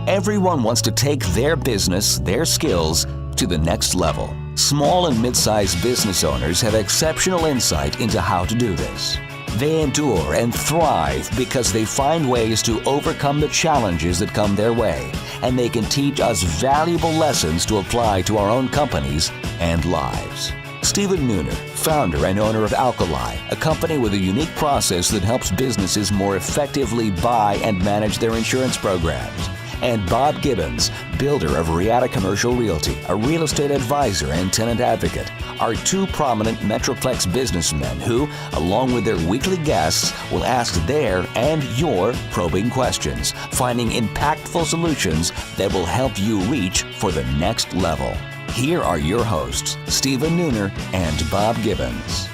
Everyone wants to take their business, their skills, to the next level. Small and mid-sized business owners have exceptional insight into how to do this. They endure and thrive because they find ways to overcome the challenges that come their way, and they can teach us valuable lessons to apply to our own companies and lives. Stephen Nooner, founder and owner of Alkali, a company with a unique process that helps businesses more effectively buy and manage their insurance programs. And Bob Gibbons, builder of Riata Commercial Realty, a real estate advisor and tenant advocate, are two prominent Metroplex businessmen who, along with their weekly guests, will ask their and your probing questions, finding impactful solutions that will help you reach for the next level. Here are your hosts, Stephen Nooner and Bob Gibbons.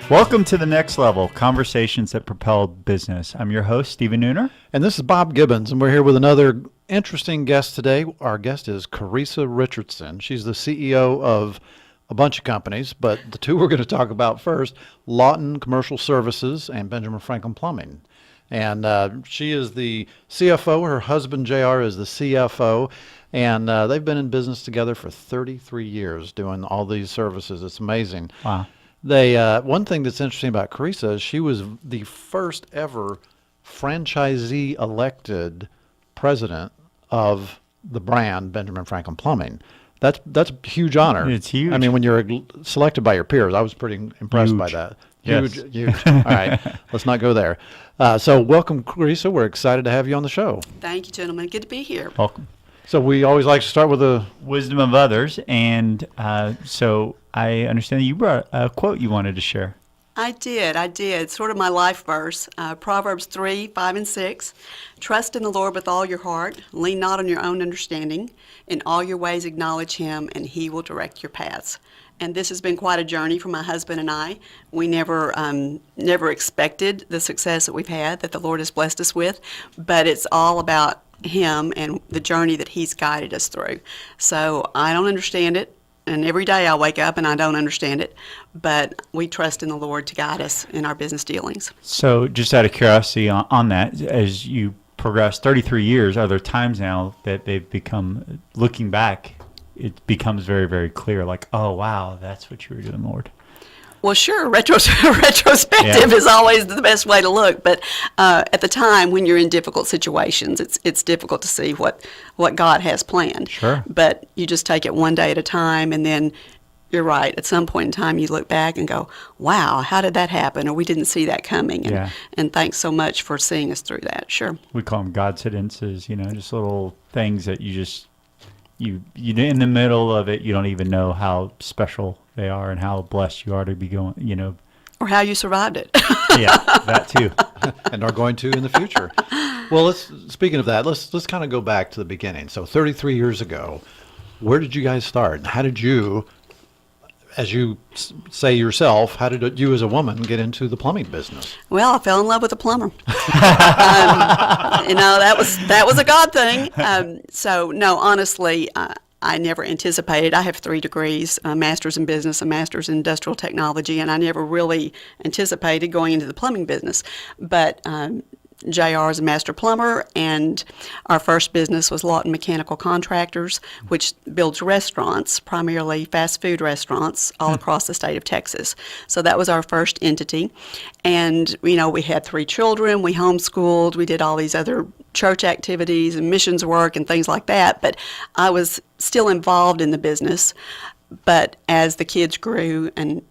Welcome to The Next Level, Conversations that Propel Business. I'm your host, Stephen Nooner. And this is Bob Gibbons, and we're here with another interesting guest today. Our guest is Keresa Richardson. She's the CEO of a bunch of companies, but the two we're going to talk about first, Lawton Commercial Services and Benjamin Franklin Plumbing. And she is the CFO. Her husband, JR, is the CFO. And they've been in business together for 33 years doing all these services. It's amazing. Wow. They one thing that's interesting about Keresa is she was the first ever franchisee-elected president of the brand Benjamin Franklin Plumbing. That's a huge honor. It's huge. I mean, when you're selected by your peers, I was pretty impressed by that. Huge, Yes. huge. All right, let's not go there. So welcome, Keresa. We're excited to have you on the show. Thank you, gentlemen. Good to be here. Welcome. So we always like to start with the Wisdom of others. And so I understand that you brought a quote you wanted to share. I did. It's sort of my life verse. Proverbs 3, 5, and 6. Trust in the Lord with all your heart. Lean not on your own understanding. In all your ways acknowledge him, and he will direct your paths. And this has been quite a journey for my husband and I. We never expected the success that we've had, that the Lord has blessed us with, but it's all about him and the journey that he's guided us through. So I don't understand it, and every day I wake up and I don't understand it, but we trust in the Lord to guide us in our business dealings. So just out of curiosity on that, as you progress 33 years, are there times now that they've become, looking back, it becomes very, very clear, like, oh, wow, that's what you were doing, Lord? Well, sure, retrospective is always the best way to look, but at the time when you're in difficult situations, it's difficult to see what God has planned. Sure. But you just take it one day at a time, and then you're right. At some point in time, you look back and go, wow, how did that happen? Or we didn't see that coming. And thanks so much for seeing us through that. Sure. We call them coincidences, just little things that you in the middle of it, you don't even know how special they are and how blessed you are to be going, Or how you survived it. Yeah, that too. and are going to in the future. Well, speaking of that, let's kind of go back to the beginning. So 33 years ago, where did you guys start? How did you, as you say yourself, how did you as a woman get into the plumbing business? Well, I fell in love with a plumber. That was a God thing. So no, honestly, I never anticipated. I have 3 degrees, a master's in business, a master's in industrial technology, and I never really anticipated going into the plumbing business. But JR is a master plumber, and our first business was Lawton Mechanical Contractors, which builds restaurants, primarily fast food restaurants, all across the state of Texas. So that was our first entity. And, we had 3 children, we homeschooled, we did all these other church activities and missions work and things like that, but I was still involved in the business. But as the kids grew and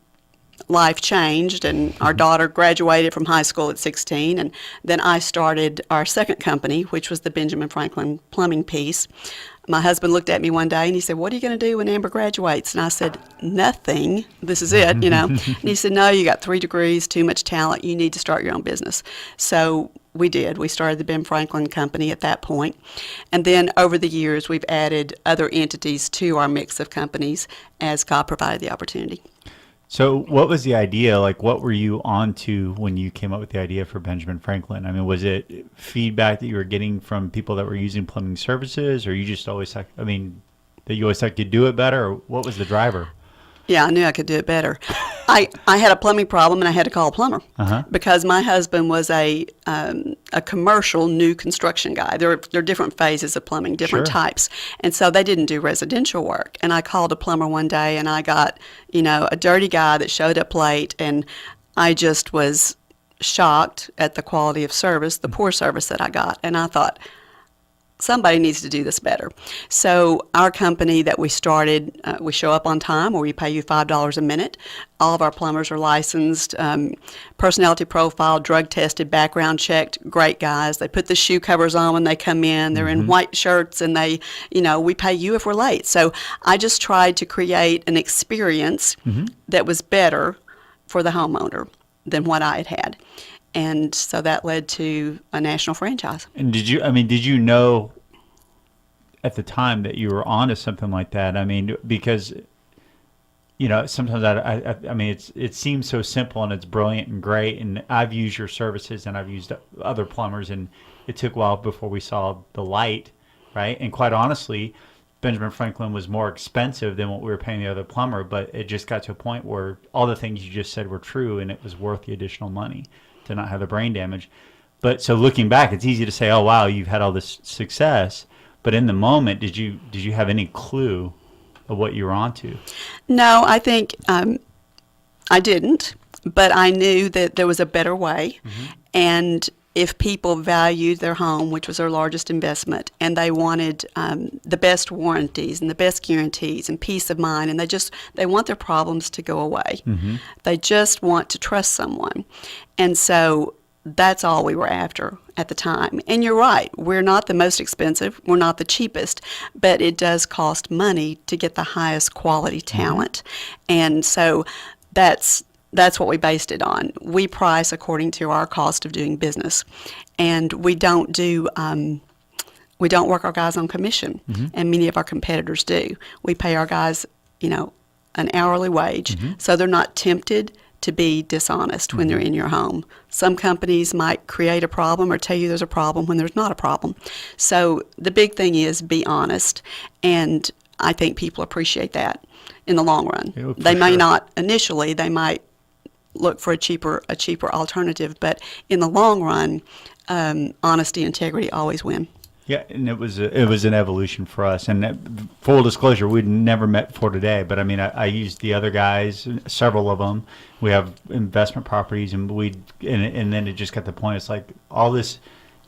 life changed, and our daughter graduated from high school at 16, and then I started our second company, which was the Benjamin Franklin Plumbing piece. My husband looked at me one day and he said, "What are you going to do when Amber graduates?" And I said, "Nothing. This is it, And he said, "No, you got 3 degrees, too much talent. You need to start your own business." So we did. We started the Ben Franklin Company at that point. And then over the years, we've added other entities to our mix of companies as God provided the opportunity. So what was the idea? Like, what were you on to when you came up with the idea for Benjamin Franklin? I mean, was it feedback that you were getting from people that were using plumbing services, or you just always thought, that you always thought you'd do it better, or what was the driver? Yeah, I knew I could do it better. I had a plumbing problem and I had to call a plumber because my husband was a commercial new construction guy. There are different phases of plumbing, different types, and so they didn't do residential work. And I called a plumber one day and I got a dirty guy that showed up late, and I just was shocked at the quality of service, the poor service that I got, and I thought, somebody needs to do this better. So our company that we started, we show up on time, or we pay you $5 a minute. All of our plumbers are licensed, personality profile, drug tested, background checked, great guys. They put the shoe covers on when they come in. They're in white shirts, and we pay you if we're late. So I just tried to create an experience that was better for the homeowner than what I had had. And so that led to a national franchise. And did you know at the time that you were onto something like that? I mean, because, sometimes it seems so simple and it's brilliant and great. And I've used your services and I've used other plumbers, and it took a while before we saw the light, right? And quite honestly, Benjamin Franklin was more expensive than what we were paying the other plumber, but it just got to a point where all the things you just said were true, and it was worth the additional money to not have the brain damage. But so looking back, it's easy to say, oh wow, you've had all this success, but in the moment, did you have any clue of what you were onto? No, I think I didn't, but I knew that there was a better way. And if people valued their home, which was their largest investment, and they wanted the best warranties and the best guarantees and peace of mind, and they want their problems to go away. They just want to trust someone. And so that's all we were after at the time. And you're right, we're not the most expensive, we're not the cheapest, but it does cost money to get the highest quality talent. And so that's what we based it on. We price according to our cost of doing business, and we don't work our guys on commission, and many of our competitors do. We pay our guys, an hourly wage, so they're not tempted to be dishonest when they're in your home. Some companies might create a problem or tell you there's a problem when there's not a problem. So the big thing is be honest, and I think people appreciate that in the long run. Yeah, they may sure. not initially, they might look for a cheaper alternative, but in the long run, honesty and integrity always win. Yeah, and it was an evolution for us. And full disclosure, we'd never met before today. But I mean, I used the other guys, several of them. We have investment properties, and and then it just got to the point. It's like all this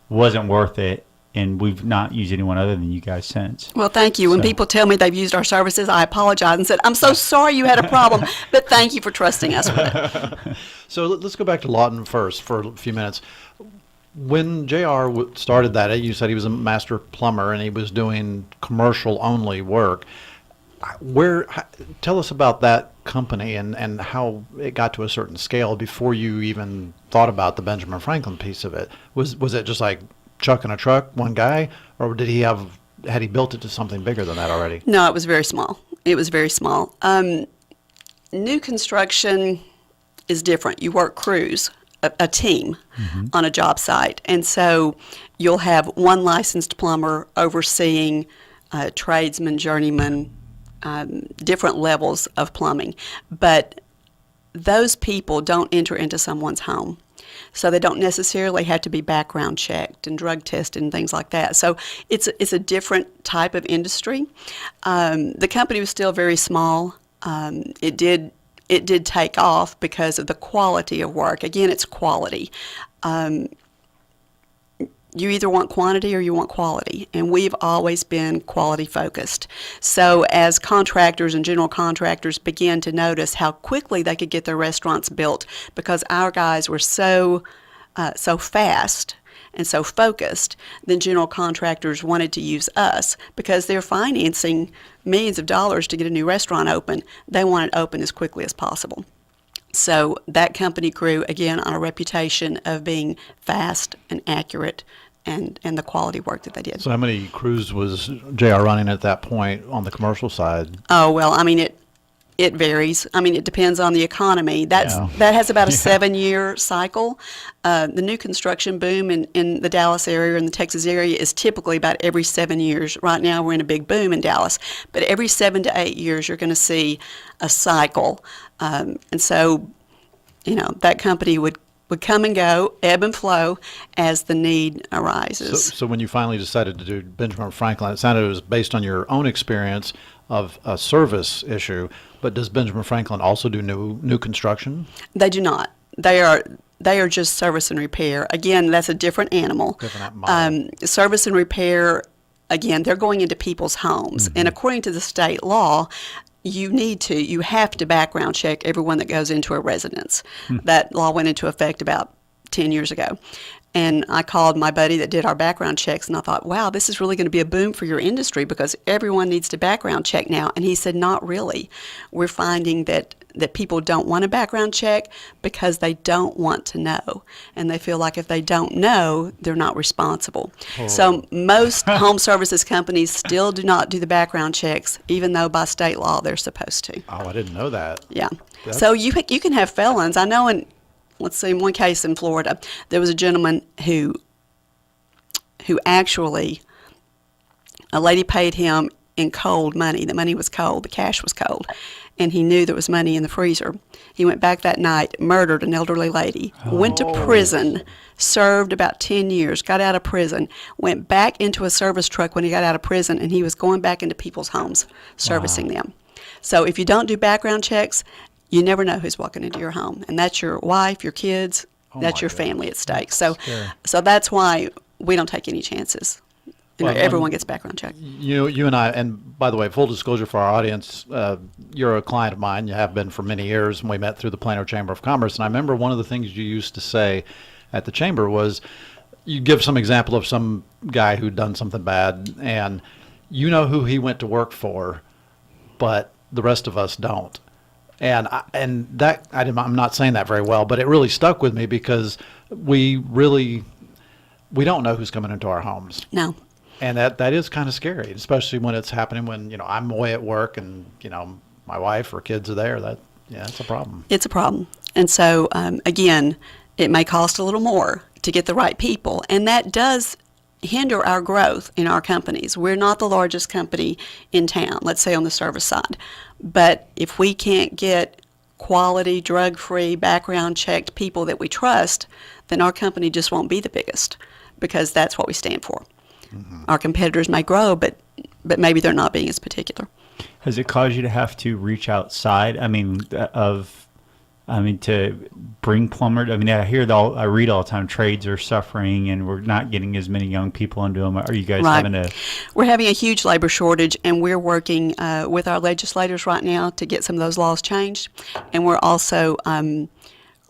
wasn't worth it, and we've not used anyone other than you guys since. Well, thank you. When people tell me they've used our services, I apologize and said, I'm so sorry you had a problem, but thank you for trusting us with it. So let's go back to Lawton first for a few minutes. When JR started that, you said he was a master plumber and he was doing commercial only work. Tell us about that company and how it got to a certain scale before you even thought about the Benjamin Franklin piece of it. Was it just like chuck in a truck, one guy, or had he built it to something bigger than that already? No, it was very small. It was very small. New construction is different. You work crews, a team on a job site. And so you'll have one licensed plumber overseeing tradesmen, journeymen, different levels of plumbing. But those people don't enter into someone's home. So they don't necessarily have to be background checked and drug tested and things like that. So it's a different type of industry. The company was still very small. It did take off because of the quality of work. Again, it's quality. You either want quantity or you want quality, and we've always been quality focused. So as contractors and general contractors began to notice how quickly they could get their restaurants built because our guys were so fast and so focused, then general contractors wanted to use us because they're financing millions of dollars to get a new restaurant open. They want it open as quickly as possible. So that company grew, again, on a reputation of being fast and accurate and the quality work that they did. So how many crews was JR running at that point on the commercial side? Oh, well, I mean, It varies. I mean, it depends on the economy. That has about a 7-year cycle. The new construction boom in the Dallas area and the Texas area is typically about every 7 years. Right now, we're in a big boom in Dallas, but every 7 to 8 years, you're going to see a cycle. And so, that company would come and go, ebb and flow as the need arises. So when you finally decided to do Benjamin Franklin, it sounded it was based on your own experience of a service issue. But does Benjamin Franklin also do new construction? They do not. They are just service and repair. Again, that's a different animal. Different model. Service and repair, again, they're going into people's homes. And according to the state law, you have to background check everyone that goes into a residence. That law went into effect about 10 years ago. And I called my buddy that did our background checks, and I thought, wow, this is really going to be a boom for your industry because everyone needs to background check now. And he said, not really. We're finding that people don't want a background check because they don't want to know. And they feel like if they don't know, they're not responsible. So most home services companies still do not do the background checks, even though by state law they're supposed to. Oh, I didn't know that. Yeah. So you can have felons. I know let's see, in one case in Florida, there was a gentleman who actually, a lady paid him in cold money. The money was cold, the cash was cold, and he knew there was money in the freezer. He went back that night, murdered an elderly lady, went to prison, served about 10 years, got out of prison, went back into a service truck when he got out of prison, and he was going back into people's homes, servicing them. So if you don't do background checks, you never know who's walking into your home, and that's your wife, your kids, that's your family at stake. So that's why we don't take any chances. Everyone gets background checked. You and I, and by the way, full disclosure for our audience, you're a client of mine. You have been for many years, and we met through the Plano Chamber of Commerce. And I remember one of the things you used to say at the chamber was, you give some example of some guy who'd done something bad, and you know who he went to work for, but the rest of us don't. And I'm not saying that very well, but it really stuck with me because we don't know who's coming into our homes. No. And that is kind of scary, especially when it's happening when, I'm away at work and, my wife or kids are there. It's a problem. It's a problem. And so, again, it may cost a little more to get the right people. And that does hinder our growth in our companies. We're not the largest company in town, let's say on the service side. But if we can't get quality, drug-free, background-checked people that we trust, then our company just won't be the biggest because that's what we stand for. Our competitors may grow, but maybe they're not being as particular. Has it caused you to have to reach outside? To bring plumbers. I read all the time trades are suffering, and we're not getting as many young people into them. Are you guys having a? We're having a huge labor shortage, and we're working with our legislators right now to get some of those laws changed, and we're also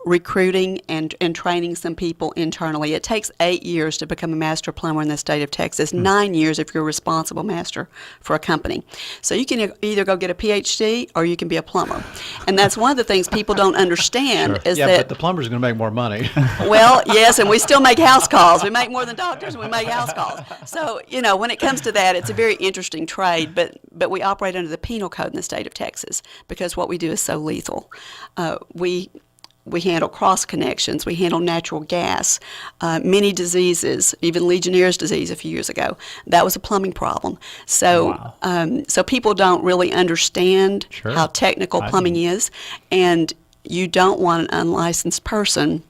recruiting and training some people internally. It takes 8 years to become a master plumber in the state of Texas, 9 years if you're a responsible master for a company. So you can either go get a PhD or you can be a plumber. And that's one of the things people don't understand is that... but the plumber's going to make more money. Well, yes, and we still make house calls. We make more than doctors, and we make house calls. So, when it comes to that, it's a very interesting trade, but we operate under the penal code in the state of Texas because what we do is so lethal. We handle cross connections. We handle natural gas, many diseases, even Legionnaire's disease a few years ago. That was a plumbing problem. So, so people don't really understand how technical plumbing is, and you don't want an unlicensed person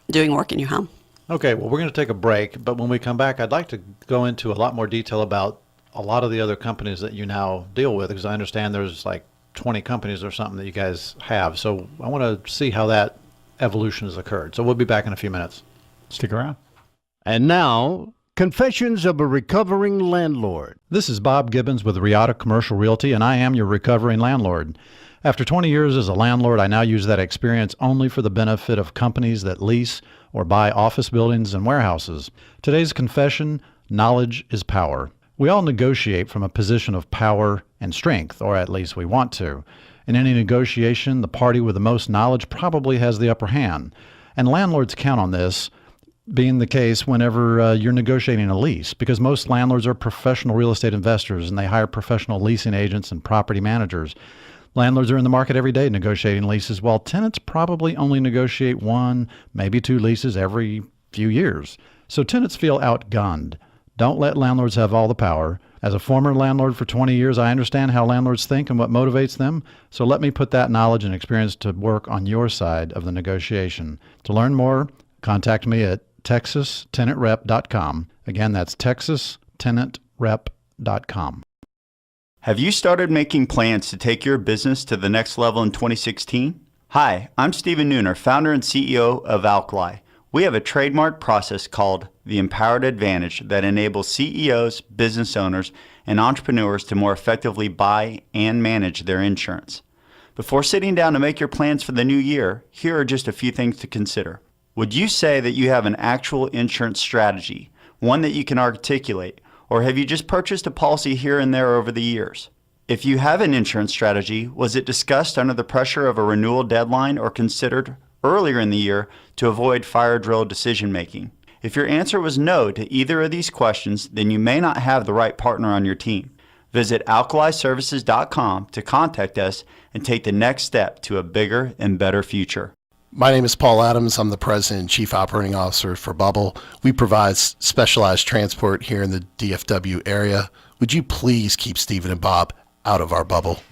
doing work in your home. Okay, well, we're going to take a break, but when we come back, I'd like to go into a lot more detail about a lot of the other companies that you now deal with, because I understand there's like 20 companies or something that you guys have. So I want to see how that evolution has occurred. So we'll be back in a few minutes. Stick around. And now, Confessions of a Recovering Landlord. This is Bob Gibbons with Riata Commercial Realty, and I am your recovering landlord. After 20 years as a landlord, I now use that experience only for the benefit of companies that lease or buy office buildings and warehouses. Today's confession: knowledge is power. We all negotiate from a position of power and strength, or at least we want to. In any negotiation, the party with the most knowledge probably has the upper hand. And landlords count on this being the case whenever you're negotiating a lease, because most landlords are professional real estate investors and they hire professional leasing agents and property managers. Landlords are in the market every day negotiating leases, while tenants probably only negotiate one, maybe two leases every few years. So tenants feel outgunned. Don't let landlords have all the power. As a former landlord for 20 years, I understand how landlords think and what motivates them. So let me put that knowledge and experience to work on your side of the negotiation. To learn more, contact me at texastenantrep.com. Again, that's texastenantrep.com. Have you started making plans to take your business to the next level in 2016? Hi, I'm Stephen Nooner, founder and CEO of Alkali. We have a trademark process called the Empowered Advantage that enables CEOs, business owners, and entrepreneurs to more effectively buy and manage their insurance. Before sitting down to make your plans for the new year, here are just a few things to consider. Would you say that you have an actual insurance strategy, one that you can articulate, or have you just purchased a policy here and there over the years? If you have an insurance strategy, was it discussed under the pressure of a renewal deadline or considered earlier in the year to avoid fire drill decision making? If your answer was no to either of these questions, then you may not have the right partner on your team. Visit alkaliservices.com to contact us and take the next step to a bigger and better future. My name is Paul Adams. I'm the President and Chief Operating Officer for Bubble. We provide specialized transport here in the DFW area. Would you please keep Stephen and Bob out of our bubble?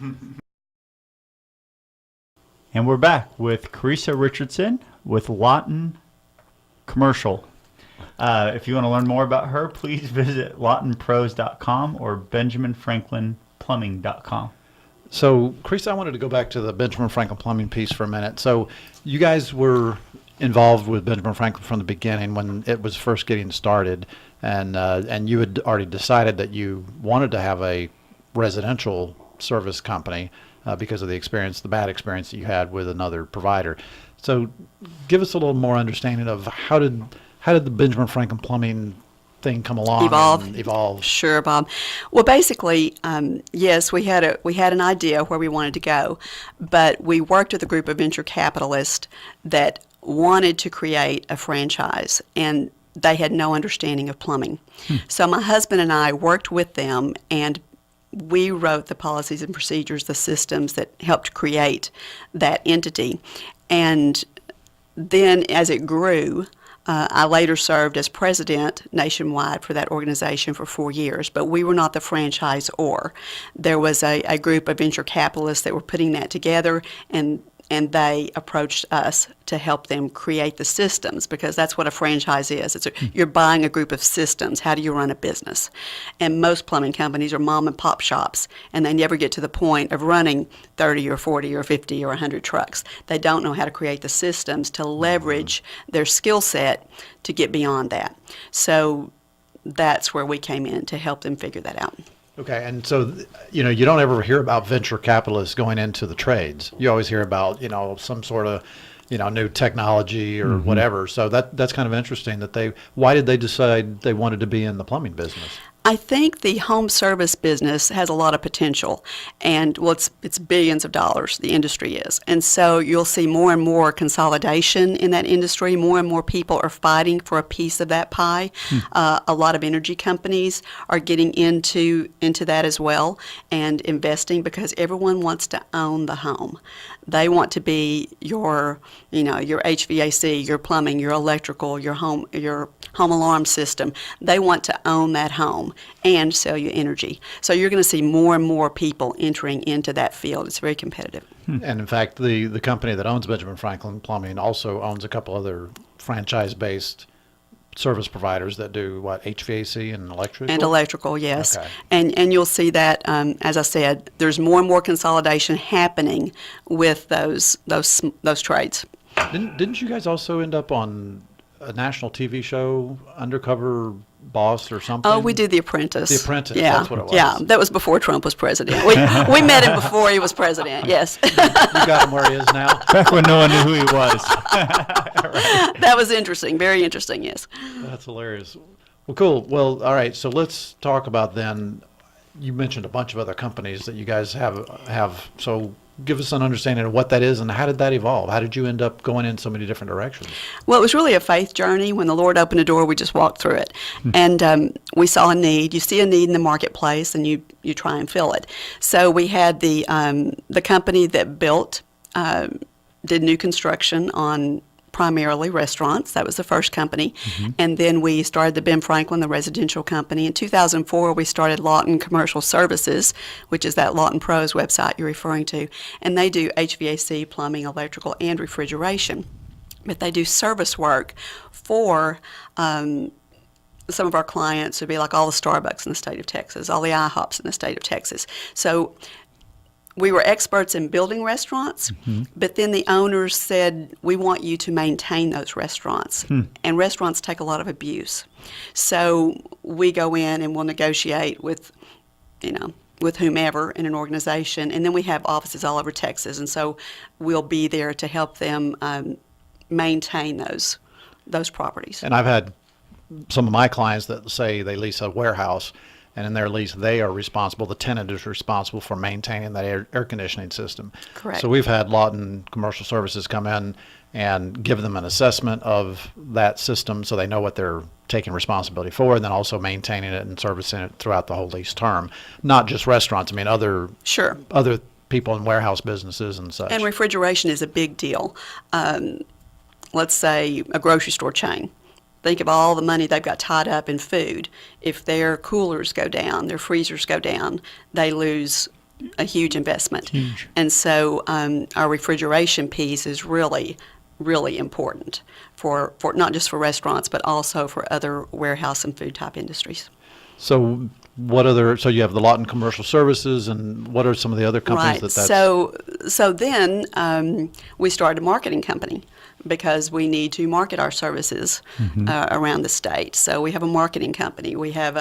And we're back with Keresa Richardson with Lawton Commercial. If you want to learn more about her, please visit lawtonpros.com or benjaminfranklinplumbing.com. So, Keresa, I wanted to go back to the Benjamin Franklin Plumbing piece for a minute. So, you guys were involved with Benjamin Franklin from the beginning when it was first getting started, and you had already decided that you wanted to have a residential service company because of the bad experience that you had with another provider. So, give us a little more understanding of how did the Benjamin Franklin Plumbing thing come along? Evolve. Sure, Bob. Well, basically, yes, we had an idea where we wanted to go, but we worked with a group of venture capitalists that wanted to create a franchise, and they had no understanding of plumbing. So my husband and I worked with them, and we wrote the policies and procedures, the systems that helped create that entity. And then as it grew, I later served as president nationwide for that organization for 4 years, but we were not the franchisor. There was a group of venture capitalists that were putting that together, and they approached us to help them create the systems, because that's what a franchise is. You're buying a group of systems. How do you run a business? And most plumbing companies are mom and pop shops, and they never get to the point of running 30 or 40 or 50 or 100 trucks. They don't know how to create the systems to leverage their skill set to get beyond that. So that's where we came in to help them figure that out. Okay, and so, you don't ever hear about venture capitalists going into the trades. You always hear about, some sort of, new technology or whatever. So that's kind of interesting why did they decide they wanted to be in the plumbing business? I think the home service business has a lot of potential, and it's billions of dollars, the industry is. And so you'll see more and more consolidation in that industry. More and more people are fighting for a piece of that pie. A lot of energy companies are getting into that as well and investing, because everyone wants to own the home. They want to be your HVAC, your plumbing, your electrical, your home alarm system. They want to own that home and sell you energy. So you're going to see more and more people entering into that field. It's very competitive. And in fact, the company that owns Benjamin Franklin Plumbing also owns a couple other franchise-based service providers that do HVAC and electrical? And electrical, yes. Okay. And you'll see that, as I said, there's more and more consolidation happening with those trades. Didn't you guys also end up on a national TV show, Undercover Boss or something? Oh, we did The Apprentice. The Apprentice, yeah. That's what it was. Yeah, that was before Trump was president. We met him before he was president, yes. You got him where he is now? Back when no one knew who he was. That was interesting, very interesting, yes. That's hilarious. Well, cool. Well, all right, so let's talk about then, you mentioned a bunch of other companies that you guys have. So give us an understanding of what that is and how did that evolve? How did you end up going in so many different directions? Well, it was really a faith journey. When the Lord opened a door, we just walked through it. And we saw a need. You see a need in the marketplace, and you try and fill it. So we had the company that did new construction on primarily restaurants. That was the first company. And then we started the Ben Franklin, the residential company. In 2004, we started Lawton Commercial Services, which is that Lawton Pros website you're referring to. And they do HVAC, plumbing, electrical, and refrigeration. But they do service work for some of our clients. Would be like all the Starbucks in the state of Texas, all the IHOPs in the state of Texas. So we were experts in building restaurants, but then the owners said, we want you to maintain those restaurants. And restaurants take a lot of abuse. So we go in and we'll negotiate with whomever in an organization. And then we have offices all over Texas. And so we'll be there to help them maintain those properties. And I've had some of my clients that say they lease a warehouse, and in their lease, they are responsible, the tenant is responsible for maintaining that air conditioning system. Correct. So we've had Lawton Commercial Services come in and give them an assessment of that system so they know what they're taking responsibility for, and then also maintaining it and servicing it throughout the whole lease term. Not just restaurants, I mean other people in warehouse businesses and such. And refrigeration is a big deal. Let's say a grocery store chain. Think of all the money they've got tied up in food. If their coolers go down, their freezers go down, they lose a huge investment. Huge. And so our refrigeration piece is really, really important for not just for restaurants, but also for other warehouse and food type industries. So so you have the Lawton Commercial Services, and what are some of the other companies Right. So then we started a marketing company, because we need to market our services around the state. So we have a marketing company. We have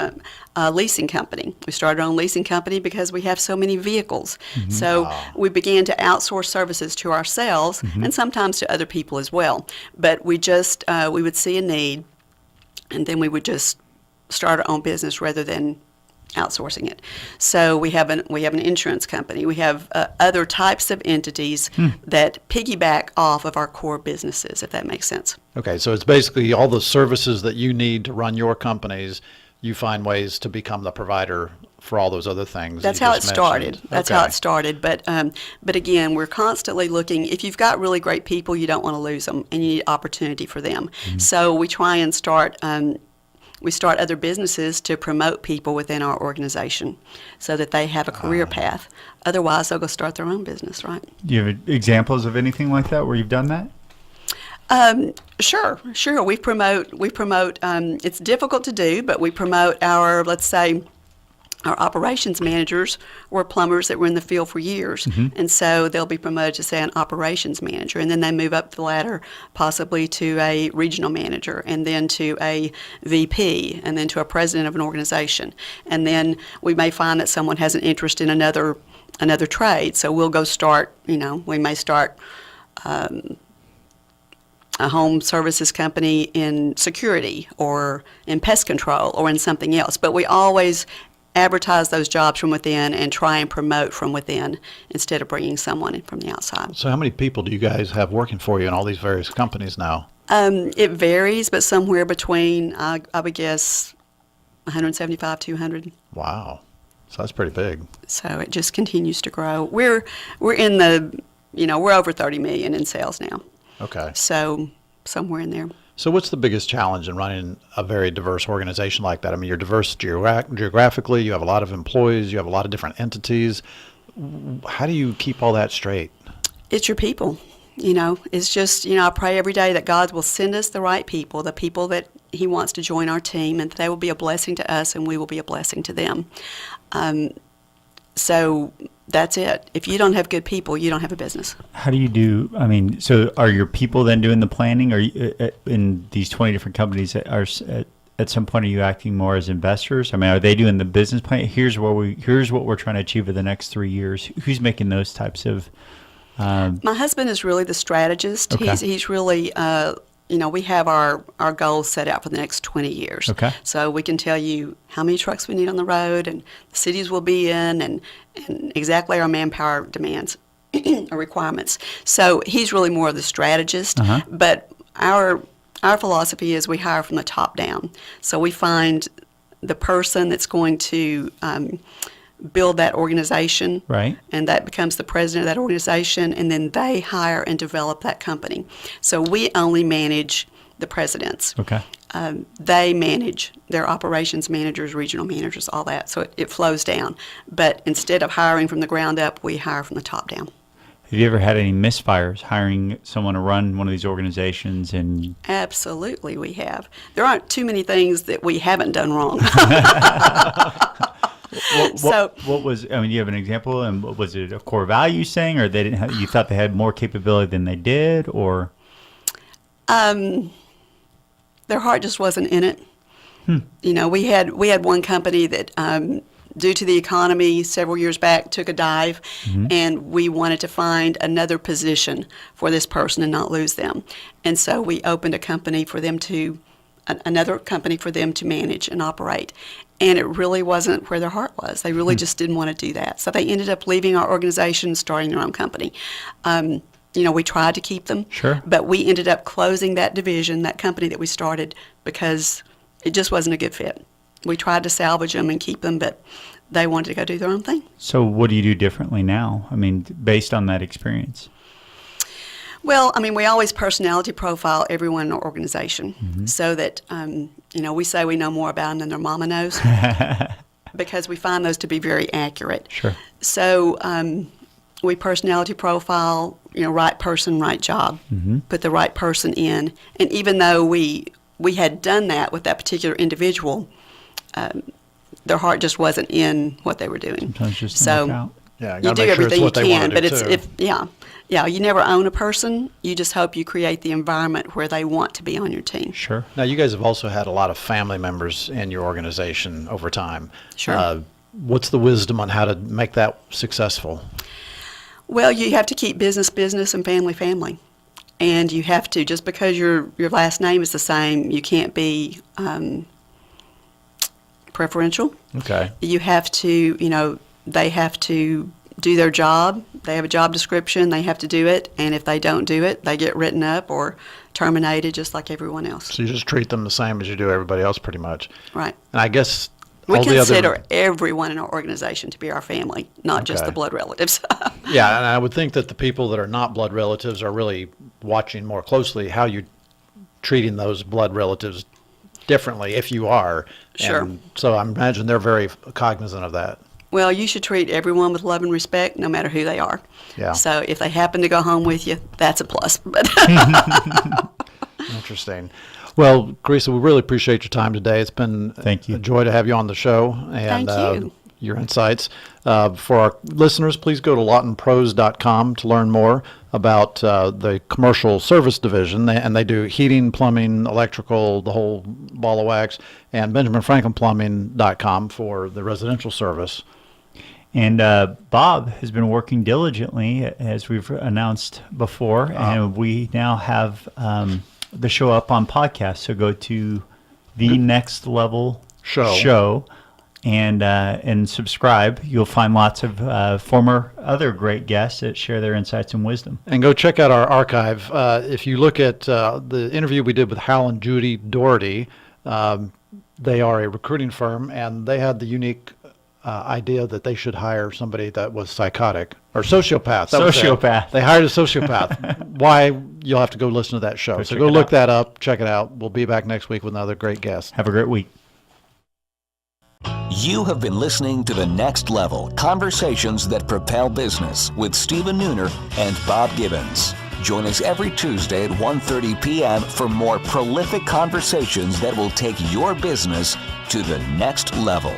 a leasing company. We started our own leasing company because we have so many vehicles. So we began to outsource services to ourselves and sometimes to other people as well. But we would see a need, and then we would just start our own business rather than outsourcing it. So we have an insurance company. We have other types of entities that piggyback off of our core businesses, if that makes sense. Okay, so it's basically all the services that you need to run your companies, you find ways to become the provider for all those other things. That's how it started. That's how it started. But again, we're constantly looking. If you've got really great people, you don't want to lose them, and you need opportunity for them. So we try and start other businesses to promote people within our organization so that they have a career path. Otherwise, they'll go start their own business, right? Do you have examples of anything like that where you've done that? Sure. We promote, it's difficult to do, but we promote let's say, our operations managers were plumbers that were in the field for years, and so they'll be promoted to, say, an operations manager, and then they move up the ladder possibly to a regional manager, and then to a VP, and then to a president of an organization. And then we may find that someone has an interest in another trade, so we'll go start, we may start a home services company in security or in pest control or in something else, but we always advertise those jobs from within and try and promote from within instead of bringing someone in from the outside. So how many people do you guys have working for you in all these various companies now? It varies, but somewhere between, I would guess, 175, 200. Wow. So that's pretty big. So it just continues to grow. We're in the, we're over 30 million in sales now. Okay. So somewhere in there. So what's the biggest challenge in running a very diverse organization like that? I mean, you're diverse geographically, you have a lot of employees, you have a lot of different entities. How do you keep all that straight? It's your people. It's just, I pray every day that God will send us the right people, the people that He wants to join our team, and they will be a blessing to us and we will be a blessing to them. So that's it. If you don't have good people, you don't have a business. How do you do, so are your people then doing the planning? Are you, in these 20 different companies, at some point, are you acting more as investors? Are they doing the business plan? Here's what we're trying to achieve in the next 3 years. Who's making those types of... My husband is really the strategist. Okay. He's really... we have our goals set out for the next 20 years. Okay. So we can tell you how many trucks we need on the road and the cities we'll be in and exactly our manpower demands or requirements. So he's really more of the strategist. But our philosophy is we hire from the top down. So we find the person that's going to build that organization. Right. And that becomes the president of that organization, and then they hire and develop that company. So we only manage the presidents. Okay. They manage their operations managers, regional managers, all that. So it flows down. But instead of hiring from the ground up, we hire from the top down. Have you ever had any misfires hiring someone to run one of these organizations? And Absolutely, we have. There aren't too many things that we haven't done wrong. what was? I mean, do you have an example? And was it a core value thing, or they didn't have, you thought they had more capability than they did, or? Their heart just wasn't in it. You know, we had one company that, due to the economy several years back, took a dive, and we wanted to find another position for this person and not lose them. And so we opened a company for them to, another company for them to manage and operate. And it really wasn't where their heart was. They really just didn't want to do that. So they ended up leaving our organization, starting their own company. You know, we tried to keep them, Sure. but we ended up closing that division, that company that we started, because it just wasn't a good fit. We tried to salvage them and keep them, but they wanted to go do their own thing. So what do you do differently now? I mean, based on that experience. Well, I mean, we always personality profile everyone in our organization so that, you know, we say we know more about them than their mama knows because we find those to be very accurate. Sure. So we personality profile, you know, right person, right job, put the right person in. And even though we had done that with that particular individual, their heart just wasn't in what they were doing. Sometimes just doesn't work out. Yeah, You gotta do make sure it's everything you what they wanna can, do, but it's too. you never own a person. You just hope you create the environment where they want to be on your team. Sure. Now, you guys have also had a lot of family members in your organization over time. Sure. What's the wisdom on how to make that successful? Well, you have to keep business business and family family, and you have to, just because your last name is the same, you can't be preferential. Okay. You have to, you know, they have to do their job. They have a job description. They have to do it. And if they don't do it, they get written up or terminated just like everyone else. So you just treat them the same as you do everybody else, pretty much. Right. And I guess We all the consider other. everyone in our organization to be our family, not just Okay. the blood relatives. Yeah, and I would think that the people that are not blood relatives are really watching more closely how you're treating those blood relatives differently, if you are. Sure. And so I imagine they're very cognizant of that. Well, you should treat everyone with love and respect, no matter who they are. Yeah. So if they happen to go home with you, that's a plus. But Interesting. Well, Keresa, we really appreciate your time today. It's been Thank you. a joy to have you on the show and Thank you. your insights. For our listeners, please go to lawtonpros.com to learn more about the commercial service division. And they do heating, plumbing, electrical, the whole ball of wax, and benjaminfranklinplumbing.com for the residential service. And Bob has been working diligently, as we've announced before, and we now have the show up on podcast. So go to the Next Level show and subscribe. You'll find lots of former other great guests that share their insights and wisdom. And go check out our archive. If you look at the interview we did with Hal and Judy Doherty, they are a recruiting firm, and they had the unique idea that they should hire somebody that was psychotic or sociopath. That was it. Sociopath. They hired a sociopath. Why? You'll have to go listen to that show. So check go it look out. that up. Check it out. We'll be back next week with another great guest. Have a great week. You have been listening to The Next Level, Conversations That Propel Business with Stephen Nooner and Bob Gibbons. Join us every Tuesday at 1:30 p.m. for more prolific conversations that will take your business to the next level.